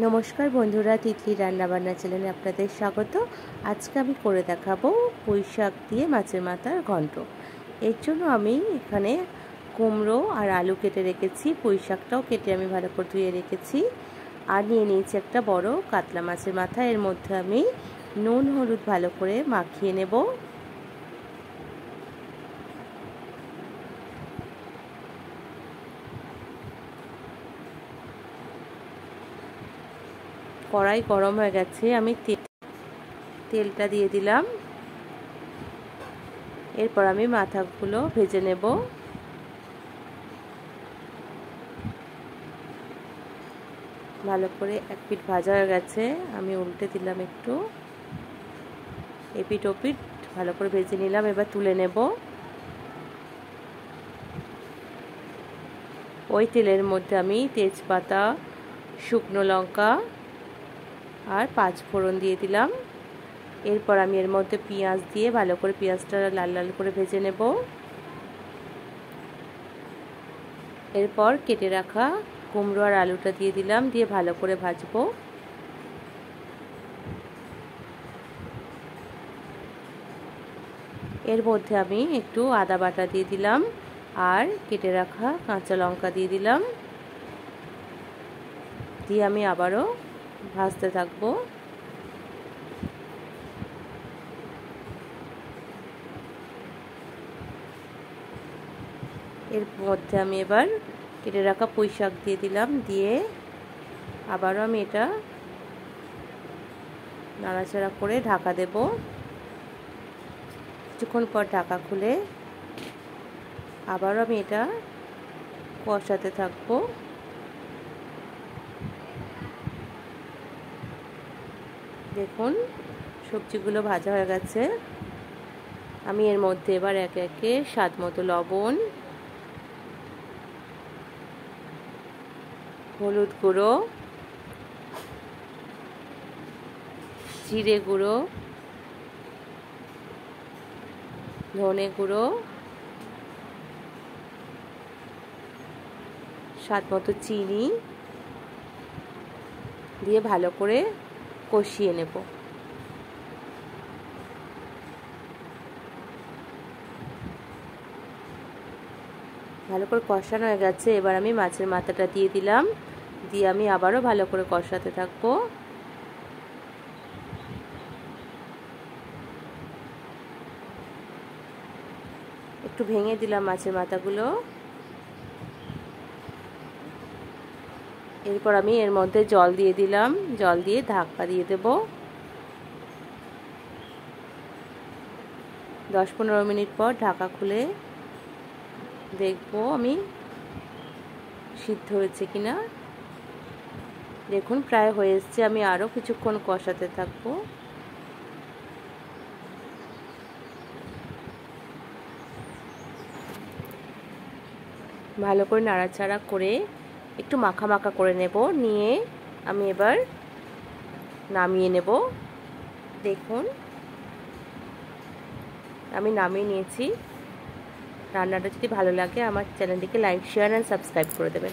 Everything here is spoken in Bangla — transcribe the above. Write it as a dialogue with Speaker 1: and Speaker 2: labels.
Speaker 1: নমস্কার বন্ধুরা, তিতলি রান্নাবান্না চ্যানেলে আপনাদের স্বাগত। আজকে আমি করে দেখাবো পুঁই শাক দিয়ে মাছের মাথার ঘন্ট। এর জন্য আমি এখানে কুমড়ো আর আলু কেটে রেখেছি, পুঁই শাকটাও কেটে আমি ভালো করে ধুয়ে রেখেছি, আর নিয়ে নিয়েছি একটা বড় কাতলা মাছের মাথা। এর মধ্যে আমি নুন হলুদ ভালো করে মাখিয়ে নেব। কড়াই গরম হয়ে গেছে, আমি তেলটা দিয়ে দিলাম। এরপর আমি মাথাগুলো ভেজে নেব। ভালো করে এক পিঠ ভাজা হয়ে গেছে, আমি উল্টে দিলাম একটু, এপিঠ ওপিঠ ভালো করে ভেজে নিলাম। এবার তুলে নেব। ওই তেলের মধ্যে আমি তেজপাতা, শুকনো লঙ্কা আর 5 ফোড়ন দিয়ে দিলাম। এরপর আমি এর মধ্যে পেঁয়াজ দিয়ে ভালো করে পেঁয়াজটা লাল লাল করে ভেজে নেব। এরপর কেটে রাখা কুমড়ো আর আলুটা দিয়ে দিলাম, দিয়ে ভালো করে ভাজবো। এর মধ্যে আমি একটু আদা বাটা দিয়ে দিলাম আর কেটে রাখা কাঁচা লঙ্কা দিয়ে দিলাম, দিয়ে আমি আবারও ভাজতে থাকবো। এর মধ্যে আমি এবার কেটে রাখা পুঁই শাক দিয়ে দিলাম, দিয়ে আবারও আমি এটা নাড়াচাড়া করে ঢাকা দেব। কিছুক্ষণ পর ঢাকা খুলে আবারও আমি এটা কষাতে থাকবো। দেখুন সবজিগুলো ভাজা হয়ে গেছে। আমি এর মধ্যে এবার একে একে স্বাদ মতো লবণ, হলুদ গুঁড়ো, জিরে গুঁড়ো, ধনে গুঁড়ো, স্বাদ মতো চিনি দিয়ে ভালো করে কষিয়ে নেব। ভালো করে কষানো হয়ে গেছে, এবার আমি মাছের মাথাটা দিয়ে দিলাম, দিয়ে আমি আবারও ভালো করে কষাতে থাকবো। একটু ভেঙে দিলাম মাছের মাথাগুলো। এরপর আমি এর মধ্যে জল দিয়ে দিলাম, জল দিয়ে ঢাকা দিয়ে দেব। 10-15 মিনিট পর ঢাকা খুলে দেখবো আমি সিদ্ধ হয়েছে কিনা। দেখুন প্রায় হয়ে এসছে, আমি আরও কিছুক্ষণ কষাতে থাকবো। ভালো করে নাড়াচাড়া করে একটু মাখা মাখা করে নেব, নিয়ে আমি এবার নামিয়ে নেব। দেখুন আমি নামিয়ে নিয়েছি। রান্নাটা যদি ভালো লাগে আমার চ্যানেলটিকে লাইক, শেয়ার অ্যান্ড সাবস্ক্রাইব করে দেবেন।